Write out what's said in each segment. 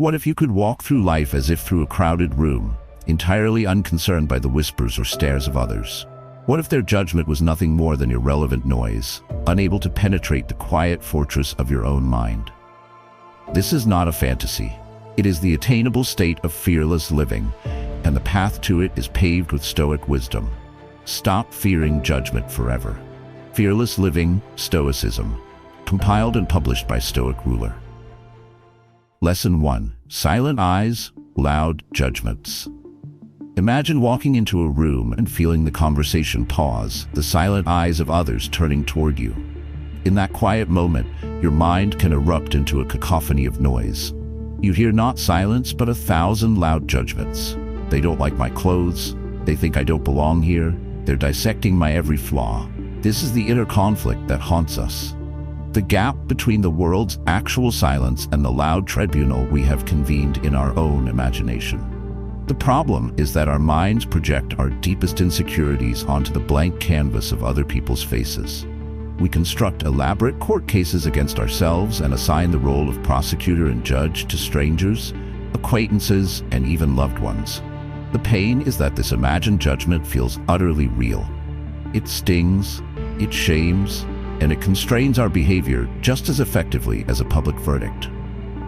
What if you could walk through life as if through a crowded room, entirely unconcerned by the whispers or stares of others? What if their judgment was nothing more than irrelevant noise, unable to penetrate the quiet fortress of your own mind? This is not a fantasy. It is the attainable state of fearless living, and the path to it is paved with Stoic wisdom. Stop fearing judgment forever. Fearless Living, Stoicism. Compiled and published by Stoic ruler. Lesson 1. Silent eyes, loud judgments. Imagine walking into a room and feeling the conversation pause, the silent eyes of others turning toward you. In that quiet moment, your mind can erupt into a cacophony of noise. You hear not silence, but 1,000 loud judgments. They don't like my clothes. They think I don't belong here. They're dissecting my every flaw. This is the inner conflict that haunts us. The gap between the world's actual silence and the loud tribunal we have convened in our own imagination. The problem is that our minds project our deepest insecurities onto the blank canvas of other people's faces. We construct elaborate court cases against ourselves and assign the role of prosecutor and judge to strangers, acquaintances, and even loved ones. The pain is that this imagined judgment feels utterly real. It stings, it shames, and it constrains our behavior just as effectively as a public verdict.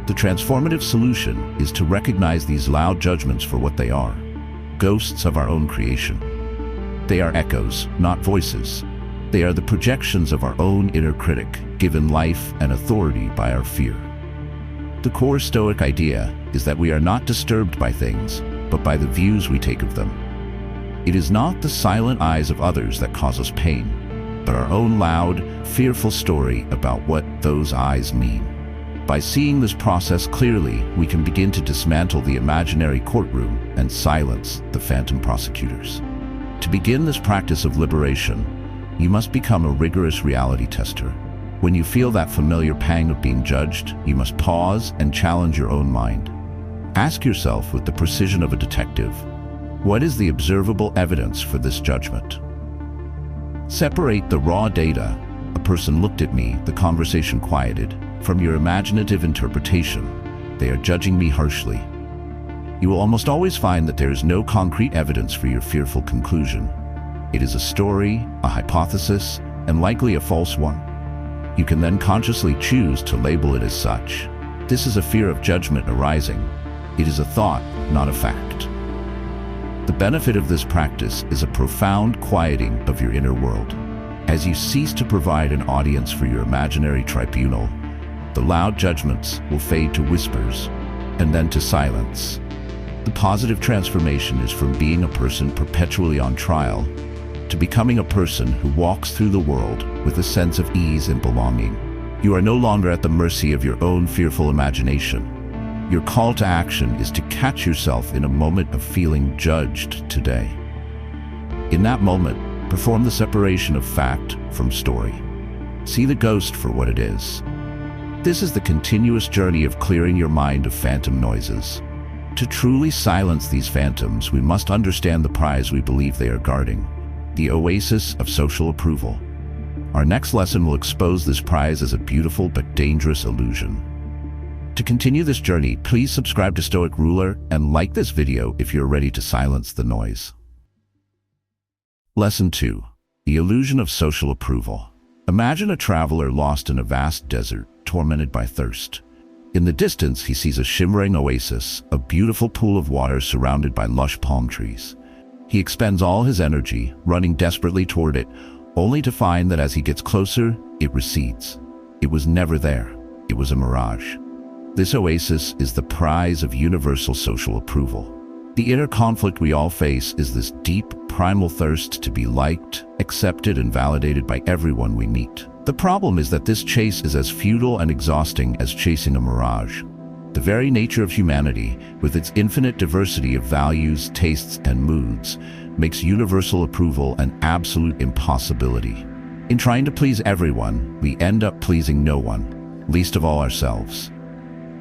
The transformative solution is to recognize these loud judgments for what they are: ghosts of our own creation. They are echoes, not voices. They are the projections of our own inner critic, given life and authority by our fear. The core Stoic idea is that we are not disturbed by things, but by the views we take of them. It is not the silent eyes of others that cause us pain, but our own loud, fearful story about what those eyes mean. By seeing this process clearly, we can begin to dismantle the imaginary courtroom and silence the phantom prosecutors. To begin this practice of liberation, you must become a rigorous reality tester. When you feel that familiar pang of being judged, you must pause and challenge your own mind. Ask yourself with the precision of a detective, what is the observable evidence for this judgment? Separate the raw data, a person looked at me, the conversation quieted, from your imaginative interpretation, they are judging me harshly. You will almost always find that there is no concrete evidence for your fearful conclusion. It is a story, a hypothesis, and likely a false one. You can then consciously choose to label it as such. This is a fear of judgment arising. It is a thought, not a fact. The benefit of this practice is a profound quieting of your inner world. As you cease to provide an audience for your imaginary tribunal, the loud judgments will fade to whispers, and then to silence. The positive transformation is from being a person perpetually on trial to becoming a person who walks through the world with a sense of ease and belonging. You are no longer at the mercy of your own fearful imagination. Your call to action is to catch yourself in a moment of feeling judged today. In that moment, perform the separation of fact from story. See the ghost for what it is. This is the continuous journey of clearing your mind of phantom noises. To truly silence these phantoms, we must understand the prize we believe they are guarding, the oasis of social approval. Our next lesson will expose this prize as a beautiful but dangerous illusion. To continue this journey, please subscribe to Stoic Ruler and like this video if you're ready to silence the noise. Lesson 2. The illusion of social approval. Imagine a traveler lost in a vast desert, tormented by thirst. In the distance, he sees a shimmering oasis, a beautiful pool of water surrounded by lush palm trees. He expends all his energy, running desperately toward it, only to find that as he gets closer, it recedes. It was never there. It was a mirage. This oasis is the prize of universal social approval. The inner conflict we all face is this deep, primal thirst to be liked, accepted, and validated by everyone we meet. The problem is that this chase is as futile and exhausting as chasing a mirage. The very nature of humanity, with its infinite diversity of values, tastes, and moods, makes universal approval an absolute impossibility. In trying to please everyone, we end up pleasing no one, least of all ourselves.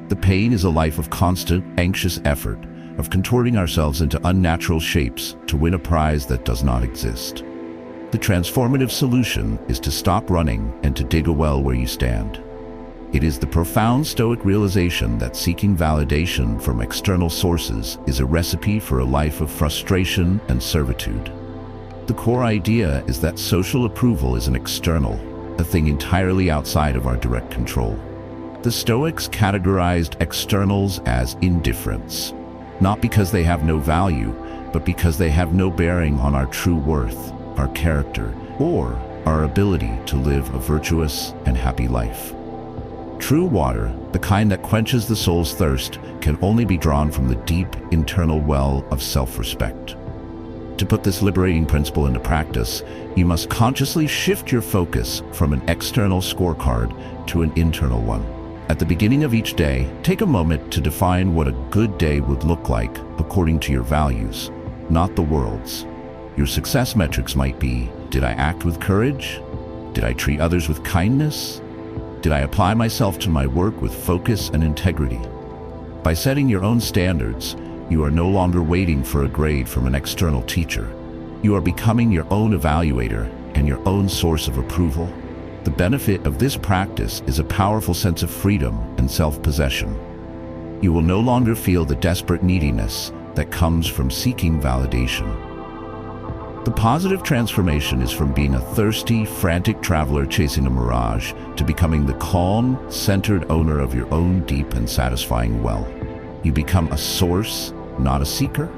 The pain is a life of constant, anxious effort, of contorting ourselves into unnatural shapes to win a prize that does not exist. The transformative solution is to stop running and to dig a well where you stand. It is the profound Stoic realization that seeking validation from external sources is a recipe for a life of frustration and servitude. The core idea is that social approval is an external, a thing entirely outside of our direct control. The Stoics categorized externals as indifferents, not because they have no value, but because they have no bearing on our true worth, our character, or our ability to live a virtuous and happy life. True water, the kind that quenches the soul's thirst, can only be drawn from the deep internal well of self-respect. To put this liberating principle into practice, you must consciously shift your focus from an external scorecard to an internal one. At the beginning of each day, take a moment to define what a good day would look like according to your values, not the world's. Your success metrics might be: did I act with courage? Did I treat others with kindness? Did I apply myself to my work with focus and integrity? By setting your own standards, you are no longer waiting for a grade from an external teacher. You are becoming your own evaluator and your own source of approval. The benefit of this practice is a powerful sense of freedom and self-possession. You will no longer feel the desperate neediness that comes from seeking validation. The positive transformation is from being a thirsty, frantic traveler chasing a mirage to becoming the calm, centered owner of your own deep and satisfying well. You become a source, not a seeker.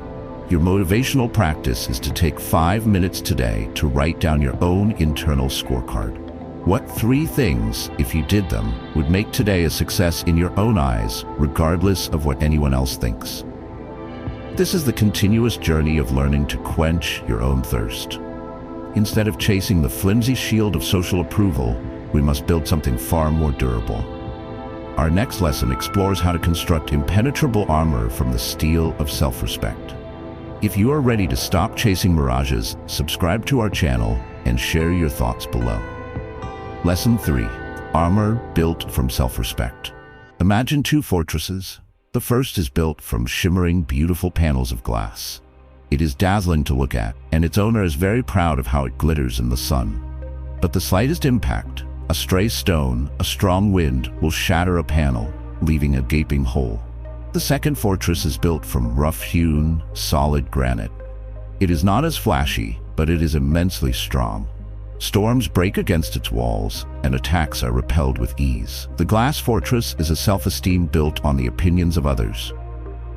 Your motivational practice is to take 5 minutes today to write down your own internal scorecard. What 3 things, if you did them, would make today a success in your own eyes, regardless of what anyone else thinks? This is the continuous journey of learning to quench your own thirst. Instead of chasing the flimsy shield of social approval, we must build something far more durable. Our next lesson explores how to construct impenetrable armor from the steel of self-respect. If you are ready to stop chasing mirages, subscribe to our channel and share your thoughts below. Lesson 3. Armor built from self-respect. Imagine 2 fortresses. The first is built from shimmering, beautiful panels of glass. It is dazzling to look at, and its owner is very proud of how it glitters in the sun. But the slightest impact, a stray stone, a strong wind, will shatter a panel, leaving a gaping hole. The second fortress is built from rough-hewn, solid granite. It is not as flashy, but it is immensely strong. Storms break against its walls, and attacks are repelled with ease. The glass fortress is a self-esteem built on the opinions of others.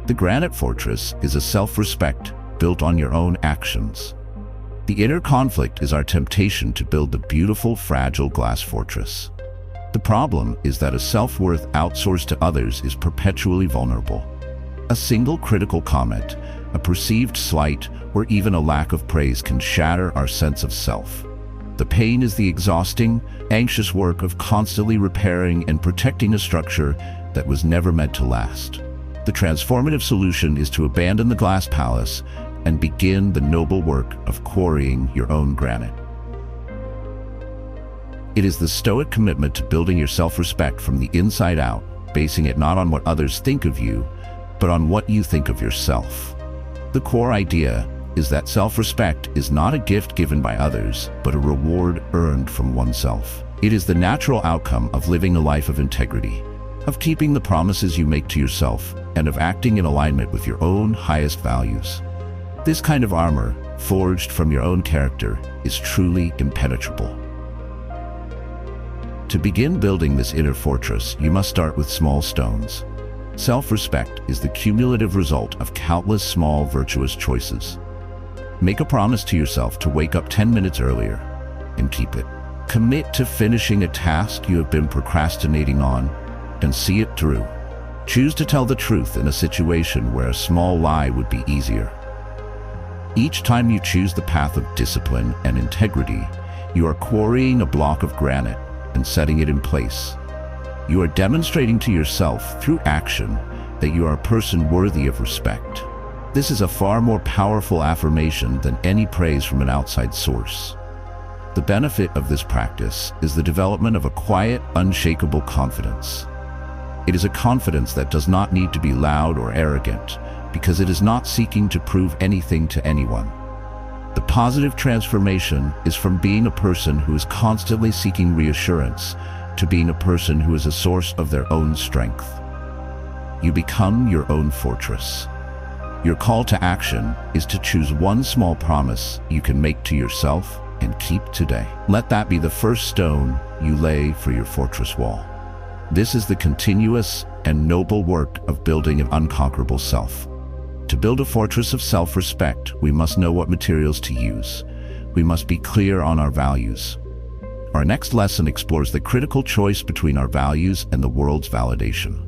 The granite fortress is a self-respect built on your own actions. The inner conflict is our temptation to build the beautiful, fragile glass fortress. The problem is that a self-worth outsourced to others is perpetually vulnerable. A single critical comment, a perceived slight, or even a lack of praise can shatter our sense of self. The pain is the exhausting, anxious work of constantly repairing and protecting a structure that was never meant to last. The transformative solution is to abandon the glass palace and begin the noble work of quarrying your own granite. It is the Stoic commitment to building your self-respect from the inside out, basing it not on what others think of you, but on what you think of yourself. The core idea is that self-respect is not a gift given by others, but a reward earned from oneself. It is the natural outcome of living a life of integrity, of keeping the promises you make to yourself, and of acting in alignment with your own highest values. This kind of armor, forged from your own character, is truly impenetrable. To begin building this inner fortress, you must start with small stones. Self-respect is the cumulative result of countless small virtuous choices. Make a promise to yourself to wake up 10 minutes earlier, and keep it. Commit to finishing a task you have been procrastinating on, and see it through. Choose to tell the truth in a situation where a small lie would be easier. Each time you choose the path of discipline and integrity, you are quarrying a block of granite and setting it in place. You are demonstrating to yourself through action that you are a person worthy of respect. This is a far more powerful affirmation than any praise from an outside source. The benefit of this practice is the development of a quiet, unshakable confidence. It is a confidence that does not need to be loud or arrogant, because it is not seeking to prove anything to anyone. The positive transformation is from being a person who is constantly seeking reassurance to being a person who is a source of their own strength. You become your own fortress. Your call to action is to choose one small promise you can make to yourself and keep today. Let that be the first stone you lay for your fortress wall. This is the continuous and noble work of building an unconquerable self. To build a fortress of self-respect, we must know what materials to use. We must be clear on our values. Our next lesson explores the critical choice between our values and the world's validation.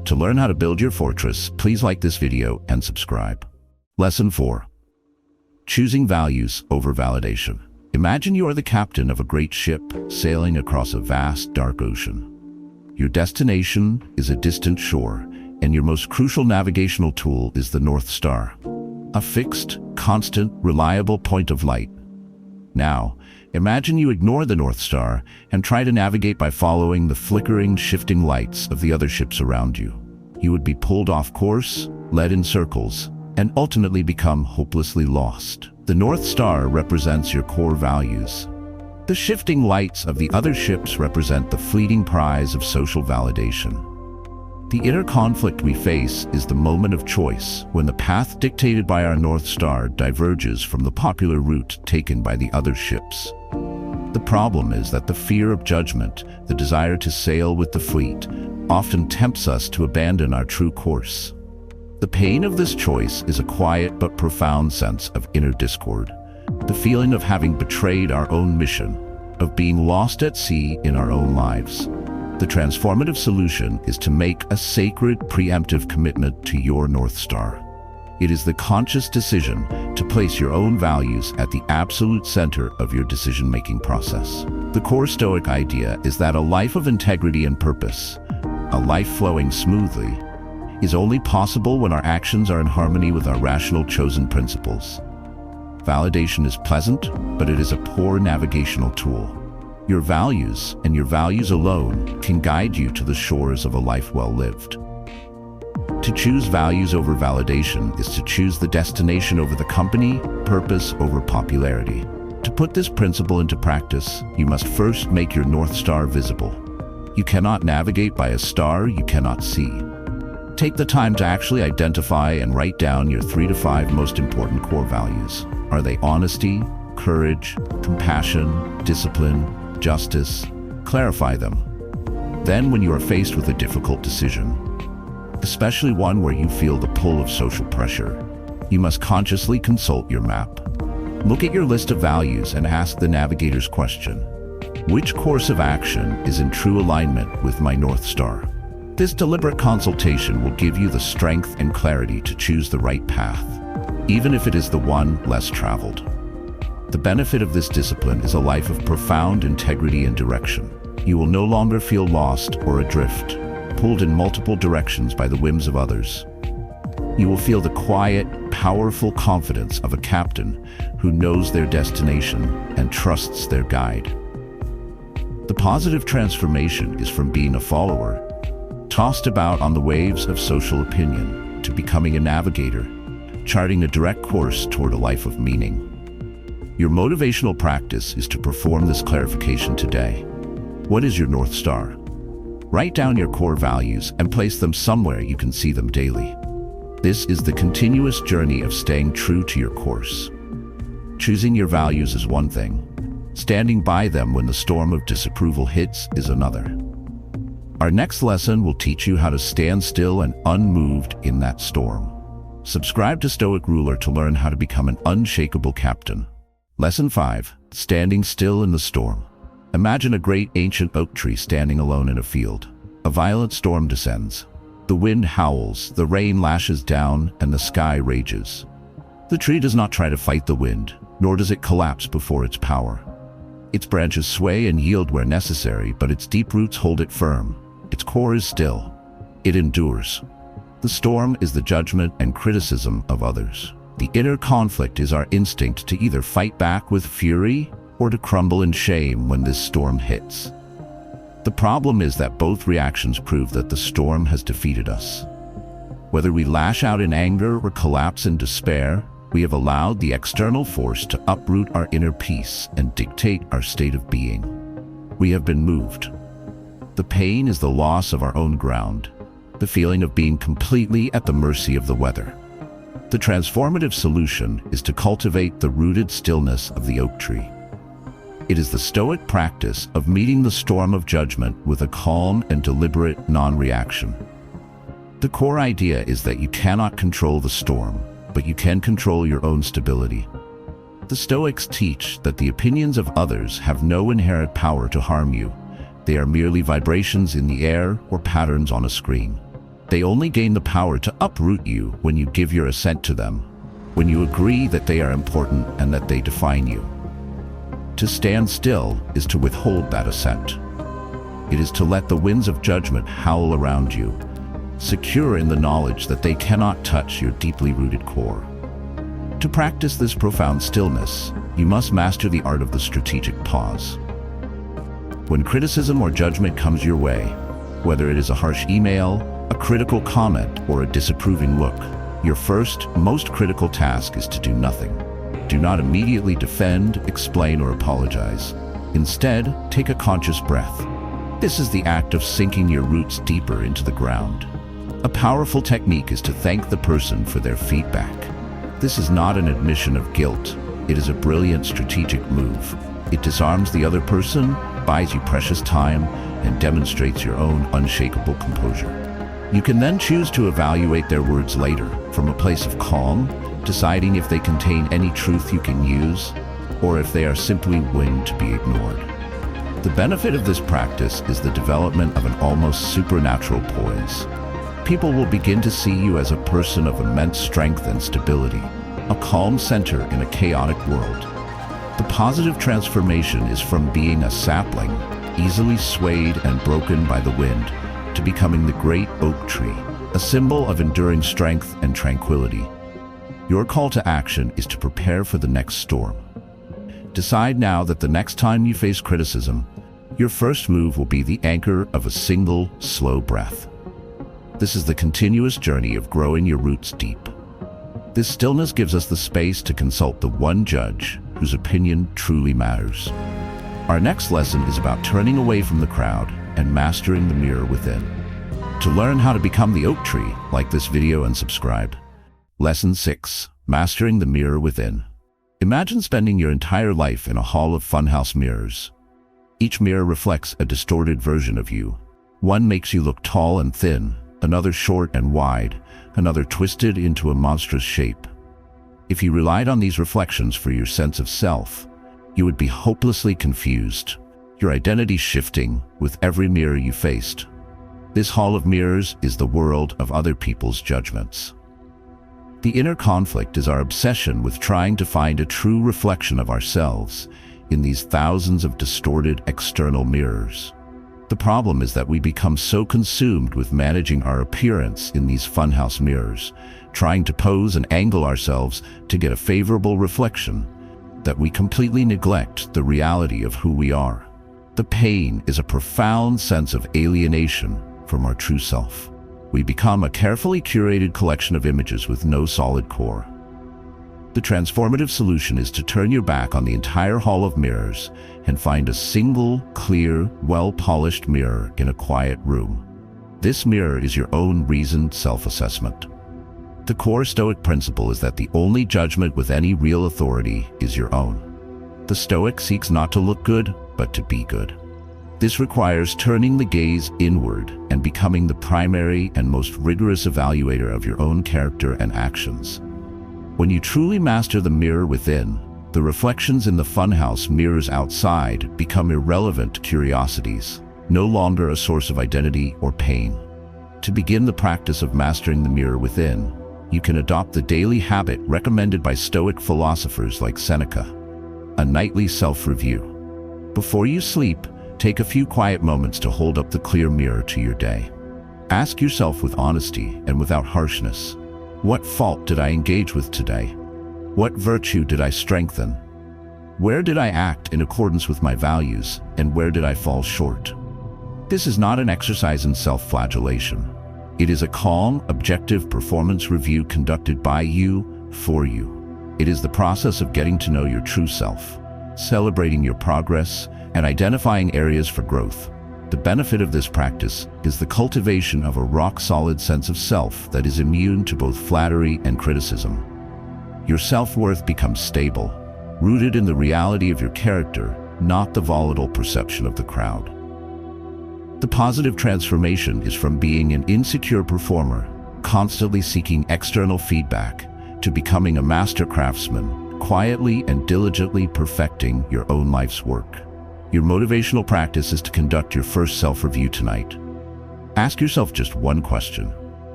To learn how to build your fortress, please like this video and subscribe. Lesson 4. Choosing values over validation. Imagine you are the captain of a great ship sailing across a vast, dark ocean. Your destination is a distant shore, and your most crucial navigational tool is the North Star, a fixed, constant, reliable point of light. Now, imagine you ignore the North Star and try to navigate by following the flickering, shifting lights of the other ships around you. You would be pulled off course, led in circles, and ultimately become hopelessly lost. The North Star represents your core values. The shifting lights of the other ships represent the fleeting prize of social validation. The inner conflict we face is the moment of choice, when the path dictated by our North Star diverges from the popular route taken by the other ships. The problem is that the fear of judgment, the desire to sail with the fleet, often tempts us to abandon our true course. The pain of this choice is a quiet but profound sense of inner discord, the feeling of having betrayed our own mission, of being lost at sea in our own lives. The transformative solution is to make a sacred, preemptive commitment to your North Star. It is the conscious decision to place your own values at the absolute center of your decision-making process. The core Stoic idea is that a life of integrity and purpose, a life flowing smoothly, is only possible when our actions are in harmony with our rational chosen principles. Validation is pleasant, but it is a poor navigational tool. Your values, and your values alone, can guide you to the shores of a life well lived. To choose values over validation is to choose the destination over the company, purpose over popularity. To put this principle into practice, you must first make your North Star visible. You cannot navigate by a star you cannot see. Take the time to actually identify and write down your 3 to 5 most important core values. Are they honesty, courage, compassion, discipline, justice? Clarify them. Then, when you are faced with a difficult decision, especially one where you feel the pull of social pressure, you must consciously consult your map. Look at your list of values and ask the navigator's question: which course of action is in true alignment with my North Star? This deliberate consultation will give you the strength and clarity to choose the right path, even if it is the one less traveled. The benefit of this discipline is a life of profound integrity and direction. You will no longer feel lost or adrift, pulled in multiple directions by the whims of others. You will feel the quiet, powerful confidence of a captain who knows their destination and trusts their guide. The positive transformation is from being a follower, tossed about on the waves of social opinion, to becoming a navigator, charting a direct course toward a life of meaning. Your motivational practice is to perform this clarification today. What is your North Star? Write down your core values and place them somewhere you can see them daily. This is the continuous journey of staying true to your course. Choosing your values is one thing. Standing by them when the storm of disapproval hits is another. Our next lesson will teach you how to stand still and unmoved in that storm. Subscribe to Stoic Ruler to learn how to become an unshakable captain. Lesson 5. Standing still in the storm. Imagine a great ancient oak tree standing alone in a field. A violent storm descends. The wind howls, the rain lashes down, and the sky rages. The tree does not try to fight the wind, nor does it collapse before its power. Its branches sway and yield where necessary, but its deep roots hold it firm. Its core is still. It endures. The storm is the judgment and criticism of others. The inner conflict is our instinct to either fight back with fury or to crumble in shame when this storm hits. The problem is that both reactions prove that the storm has defeated us. Whether we lash out in anger or collapse in despair, we have allowed the external force to uproot our inner peace and dictate our state of being. We have been moved. The pain is the loss of our own ground, the feeling of being completely at the mercy of the weather. The transformative solution is to cultivate the rooted stillness of the oak tree. It is the Stoic practice of meeting the storm of judgment with a calm and deliberate non-reaction. The core idea is that you cannot control the storm, but you can control your own stability. The Stoics teach that the opinions of others have no inherent power to harm you. They are merely vibrations in the air or patterns on a screen. They only gain the power to uproot you when you give your assent to them, when you agree that they are important and that they define you. To stand still is to withhold that assent. It is to let the winds of judgment howl around you, secure in the knowledge that they cannot touch your deeply rooted core. To practice this profound stillness, you must master the art of the strategic pause. When criticism or judgment comes your way, whether it is a harsh email, a critical comment, or a disapproving look, your first, most critical task is to do nothing. Do not immediately defend, explain, or apologize. Instead, take a conscious breath. This is the act of sinking your roots deeper into the ground. A powerful technique is to thank the person for their feedback. This is not an admission of guilt. It is a brilliant strategic move. It disarms the other person, buys you precious time, and demonstrates your own unshakable composure. You can then choose to evaluate their words later from a place of calm, deciding if they contain any truth you can use, or if they are simply wind to be ignored. The benefit of this practice is the development of an almost supernatural poise. People will begin to see you as a person of immense strength and stability, a calm center in a chaotic world. The positive transformation is from being a sapling, easily swayed and broken by the wind, to becoming the great oak tree, a symbol of enduring strength and tranquility. Your call to action is to prepare for the next storm. Decide now that the next time you face criticism, your first move will be the anchor of a single, slow breath. This is the continuous journey of growing your roots deep. This stillness gives us the space to consult the one judge whose opinion truly matters. Our next lesson is about turning away from the crowd and mastering the mirror within. To learn how to become the oak tree, like this video and subscribe. Lesson 6. Mastering the mirror within. Imagine spending your entire life in a hall of funhouse mirrors. Each mirror reflects a distorted version of you. One makes you look tall and thin, another short and wide, another twisted into a monstrous shape. If you relied on these reflections for your sense of self, you would be hopelessly confused, your identity shifting with every mirror you faced. This hall of mirrors is the world of other people's judgments. The inner conflict is our obsession with trying to find a true reflection of ourselves in these thousands of distorted external mirrors. The problem is that we become so consumed with managing our appearance in these funhouse mirrors, trying to pose and angle ourselves to get a favorable reflection, that we completely neglect the reality of who we are. The pain is a profound sense of alienation from our true self. We become a carefully curated collection of images with no solid core. The transformative solution is to turn your back on the entire hall of mirrors and find a single, clear, well-polished mirror in a quiet room. This mirror is your own reasoned self-assessment. The core Stoic principle is that the only judgment with any real authority is your own. The Stoic seeks not to look good, but to be good. This requires turning the gaze inward and becoming the primary and most rigorous evaluator of your own character and actions. When you truly master the mirror within, the reflections in the funhouse mirrors outside become irrelevant curiosities, no longer a source of identity or pain. To begin the practice of mastering the mirror within, you can adopt the daily habit recommended by Stoic philosophers like Seneca, a nightly self-review. Before you sleep, take a few quiet moments to hold up the clear mirror to your day. Ask yourself with honesty and without harshness, what fault did I engage with today? What virtue did I strengthen? Where did I act in accordance with my values, and where did I fall short? This is not an exercise in self-flagellation. It is a calm, objective performance review conducted by you, for you. It is the process of getting to know your true self, celebrating your progress, and identifying areas for growth. The benefit of this practice is the cultivation of a rock-solid sense of self that is immune to both flattery and criticism. Your self-worth becomes stable, rooted in the reality of your character, not the volatile perception of the crowd. The positive transformation is from being an insecure performer, constantly seeking external feedback, to becoming a master craftsman, quietly and diligently perfecting your own life's work. Your motivational practice is to conduct your first self-review tonight. Ask yourself just one question.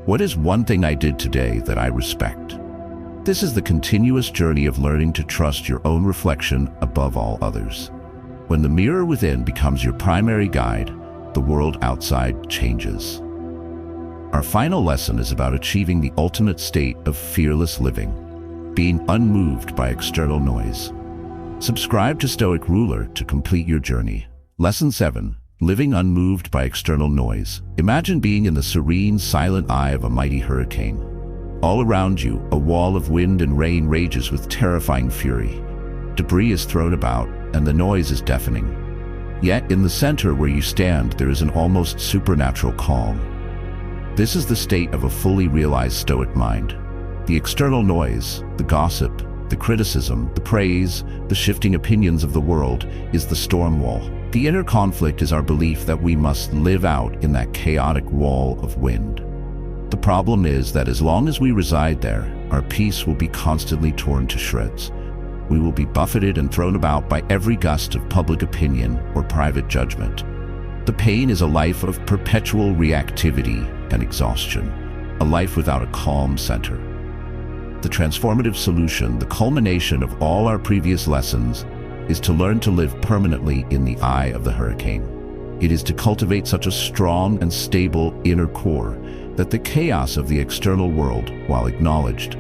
What is one thing I did today that I respect? This is the continuous journey of learning to trust your own reflection above all others. When the mirror within becomes your primary guide, the world outside changes. Our final lesson is about achieving the ultimate state of fearless living, being unmoved by external noise. Subscribe to Stoic Ruler to complete your journey. Lesson 7. Living unmoved by external noise. Imagine being in the serene, silent eye of a mighty hurricane. All around you, a wall of wind and rain rages with terrifying fury. Debris is thrown about, and the noise is deafening. Yet, in the center where you stand, there is an almost supernatural calm. This is the state of a fully realized Stoic mind. The external noise, the gossip, the criticism, the praise, the shifting opinions of the world, is the storm wall. The inner conflict is our belief that we must live out in that chaotic wall of wind. The problem is that as long as we reside there, our peace will be constantly torn to shreds. We will be buffeted and thrown about by every gust of public opinion or private judgment. The pain is a life of perpetual reactivity and exhaustion, a life without a calm center. The transformative solution, the culmination of all our previous lessons, is to learn to live permanently in the eye of the hurricane. It is to cultivate such a strong and stable inner core that the chaos of the external world, while acknowledged,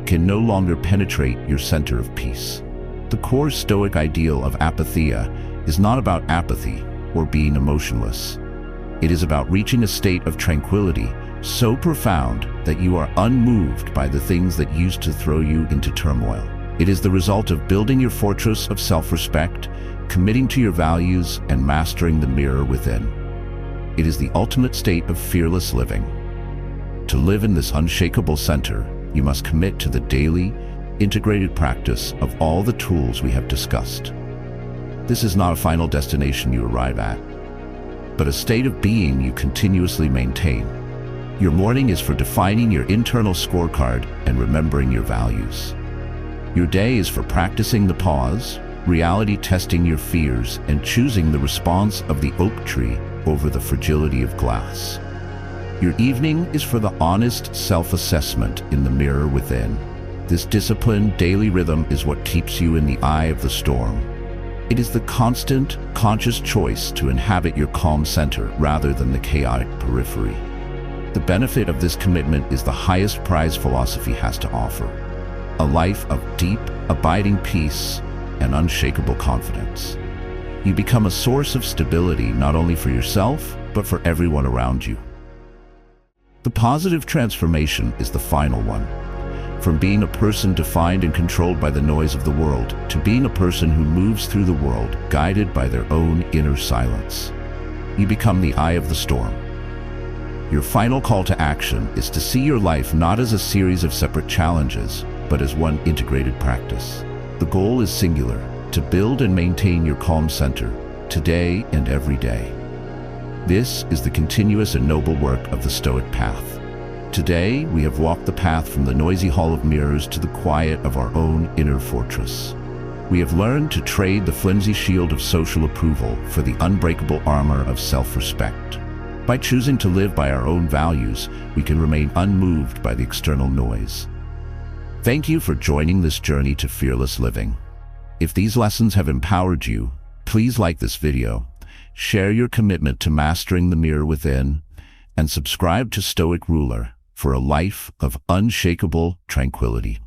can no longer penetrate your center of peace. The core Stoic ideal of apatheia is not about apathy or being emotionless. It is about reaching a state of tranquility so profound that you are unmoved by the things that used to throw you into turmoil. It is the result of building your fortress of self-respect, committing to your values, and mastering the mirror within. It is the ultimate state of fearless living. To live in this unshakable center, you must commit to the daily, integrated practice of all the tools we have discussed. This is not a final destination you arrive at, but a state of being you continuously maintain. Your morning is for defining your internal scorecard and remembering your values. Your day is for practicing the pause, reality testing your fears, and choosing the response of the oak tree over the fragility of glass. Your evening is for the honest self-assessment in the mirror within. This disciplined daily rhythm is what keeps you in the eye of the storm. It is the constant, conscious choice to inhabit your calm center rather than the chaotic periphery. The benefit of this commitment is the highest prize philosophy has to offer: a life of deep, abiding peace and unshakable confidence. You become a source of stability not only for yourself, but for everyone around you. The positive transformation is the final one. From being a person defined and controlled by the noise of the world, to being a person who moves through the world, guided by their own inner silence. You become the eye of the storm. Your final call to action is to see your life not as a series of separate challenges, but as one integrated practice. The goal is singular: to build and maintain your calm center, today and every day. This is the continuous and noble work of the Stoic path. Today, we have walked the path from the noisy hall of mirrors to the quiet of our own inner fortress. We have learned to trade the flimsy shield of social approval for the unbreakable armor of self-respect. By choosing to live by our own values, we can remain unmoved by the external noise. Thank you for joining this journey to fearless living. If these lessons have empowered you, please like this video, share your commitment to mastering the mirror within, and subscribe to Stoic Ruler for a life of unshakable tranquility.